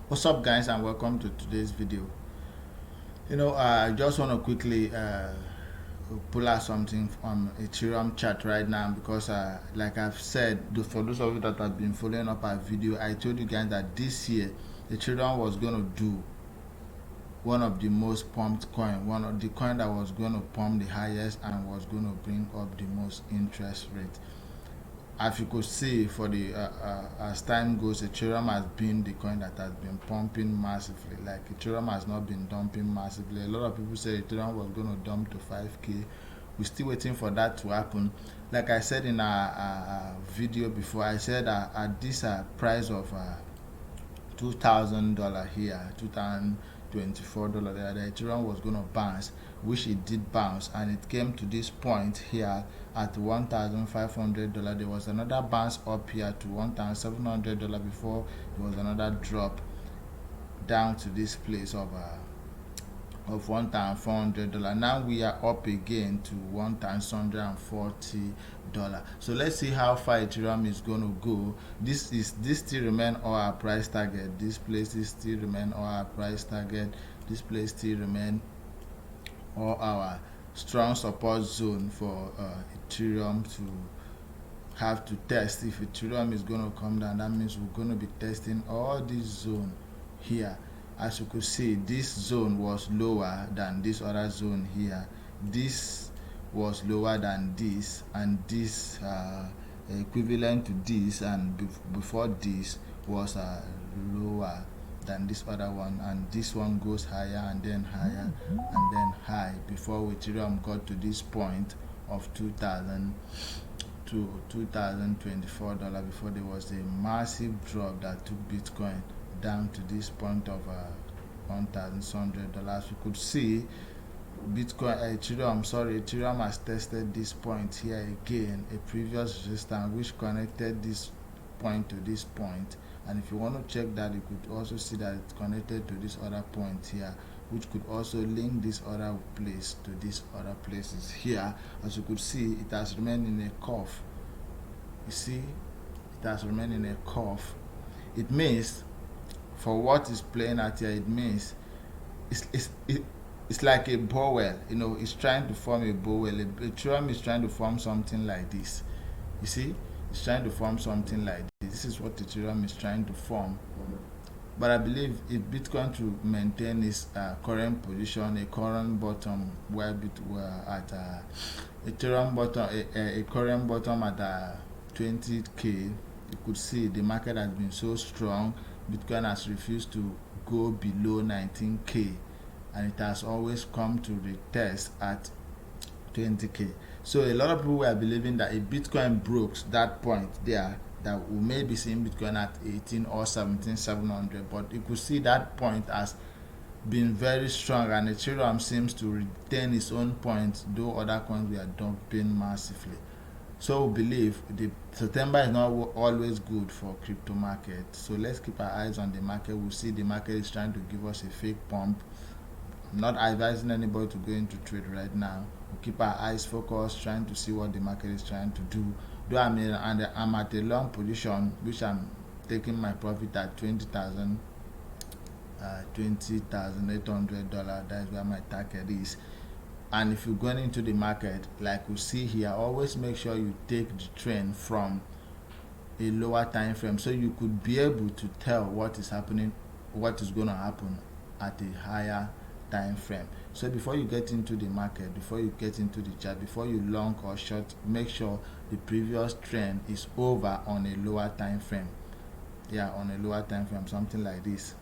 What's up, guys, and welcome to today's video. I just want to quickly pull out something on Ethereum chart right now because like I've said, for those of you that have been following up our video, I told you guys that this year Ethereum was going to do one of the most pumped coin, one of the coin that was going to pump the highest and was going to bring up the most interest rate. As you could see, for the as time goes, Ethereum has been the coin that has been pumping massively. Like, Ethereum has not been dumping massively. A lot of people say Ethereum was going to dump to 5k. We're still waiting for that to happen. Like I said in our video before, I said at this price of $2,000 here, $2,024 there, the Ethereum was going to bounce, which it did bounce, and it came to this point here at $1,500. There was another bounce up here to $1,700 before there was another drop down to this place of $1,400. Now we are up again to $1,140. So let's see how far Ethereum is going to go. This still remain our price target. This place is still remain our price target. This place still remain all our strong support zone for Ethereum to have to test. If Ethereum is going to come down, that means we're going to be testing all this zone here. As you could see, this zone was lower than this other zone here. This was lower than this, and this equivalent to this, and before this was lower than this other one, and this one goes higher and then higher and then high before Ethereum got to this point of $2,000 to $2,024 before there was a massive drop that took Bitcoin down to this point of $1,100. You could see Ethereum has tested this point here again, a previous resistance which connected this point to this point, and if you want to check that, you could also see that it's connected to this other point here, which could also link this other place to these other places here. As you could see, it has remained in a curve. You see, it has remained in a curve. It means, for what is playing out here, it means it's like a bowel. It's trying to form a bowel. Ethereum is trying to form something like this. You see, it's trying to form something like this. This is what Ethereum is trying to form. But I believe if Bitcoin to maintain its current position, a current bottom where we're at Ethereum bottom, a current bottom at 20k, you could see the market has been so strong. Bitcoin has refused to go below 19k, and it has always come to retest at 20k. So a lot of people were believing that if Bitcoin broke that point there, that we may be seeing Bitcoin at 18 or 17,700. But you could see that point has been very strong, and Ethereum seems to retain its own point, though other coins were dumping massively. So we believe the September is not always good for crypto market. So let's keep our eyes on the market. We'll see the market is trying to give us a fake pump. I'm not advising anybody to go into trade right now. We'll keep our eyes focused, trying to see what the market is trying to do. Though I'm at a long position, which I'm taking my profit at $20,800. That is where my target is. And if you're going into the market, like we see here, always make sure you take the trend from a lower time frame, so you could be able to tell what is happening, what is going to happen at a higher time frame. So before you get into the market, before you get into the chart, before you long or short, make sure the previous trend is over on a lower time frame. Yeah, on a lower time frame, something like this.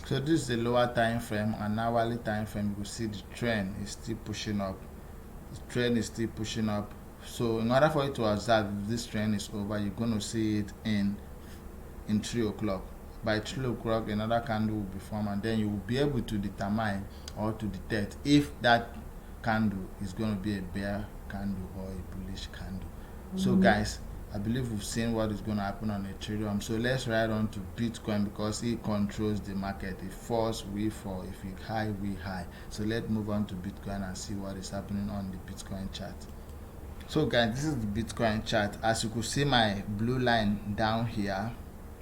So this is the lower time frame, an hourly time frame. You can see the trend is still pushing up. The trend is still pushing up. So in order for you to observe if this trend is over, you're going to see it in 3 o'clock. By 3 o'clock, another candle will be formed, and then you will be able to determine or to detect if that candle is going to be a bear candle or a bullish candle. So guys, I believe we've seen what is going to happen on Ethereum. So let's ride on to Bitcoin, because it controls the market. If it falls, we fall. If it high, we high. So let's move on to Bitcoin and see what is happening on the Bitcoin chart. So guys, this is the Bitcoin chart. As you could see, my blue line down here,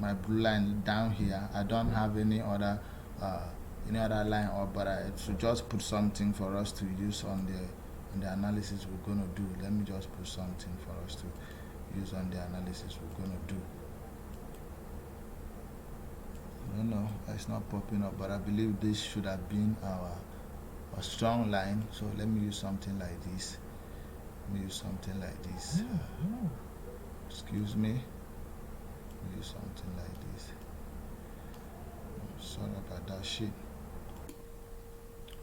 my blue line down here. I don't have any other line up, but I should just put something for us to use on the analysis we're gonna do. Let me just put something for us to use on the analysis we're gonna do. I don't know, it's not popping up, but I believe this should have been our strong line. So let me use something like this. Excuse me. Use something like this. Sorry about that shit.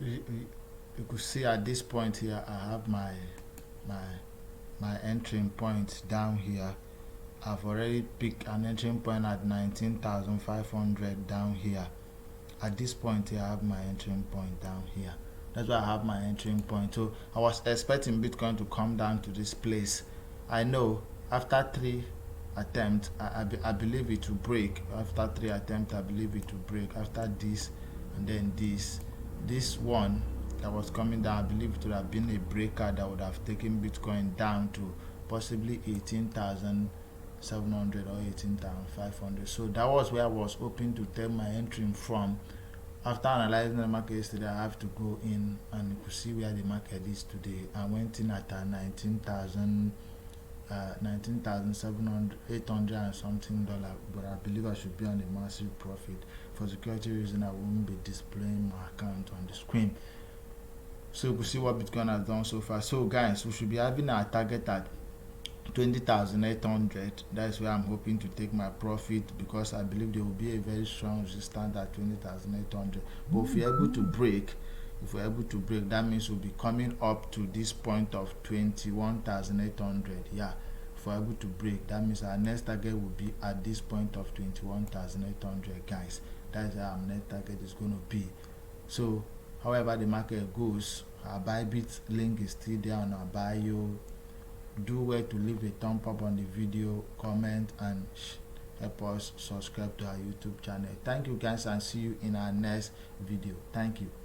You could see at this point here, I have my entering point down here. I've already picked an entering point at 19,500 down here. At this point here, I have my entering point down here. That's why I have my entering point. So I was expecting Bitcoin to come down to this place. I know after 3 attempts, I believe it will break. After 3 attempts, I believe it will break. After this and then this one that was coming down, I believe it would have been a breaker that would have taken Bitcoin down to possibly 18,700 or 18,500. So that was where I was hoping to take my entry from. After analyzing the market yesterday, I have to go in and you could see where the market is today. I went in at 19,700, 800 and something dollar, but I believe I should be on a massive profit. For security reason, I won't be displaying my account on the screen. So you could see what Bitcoin has done so far. So guys, we should be having our target at 20,800. That's where I'm hoping to take my profit, because I believe there will be a very strong resistance at 20,800. But if we're able to break, that means we'll be coming up to this point of 21,800. Yeah, if we're able to break, that means our next target will be at this point of 21,800, guys. That's how our next target is going to be. So however the market goes, our Bybit link is still there on our bio. Do well to leave a thumb up on the video, comment, and help us subscribe to our YouTube channel. Thank you guys, and see you in our next video. Thank you.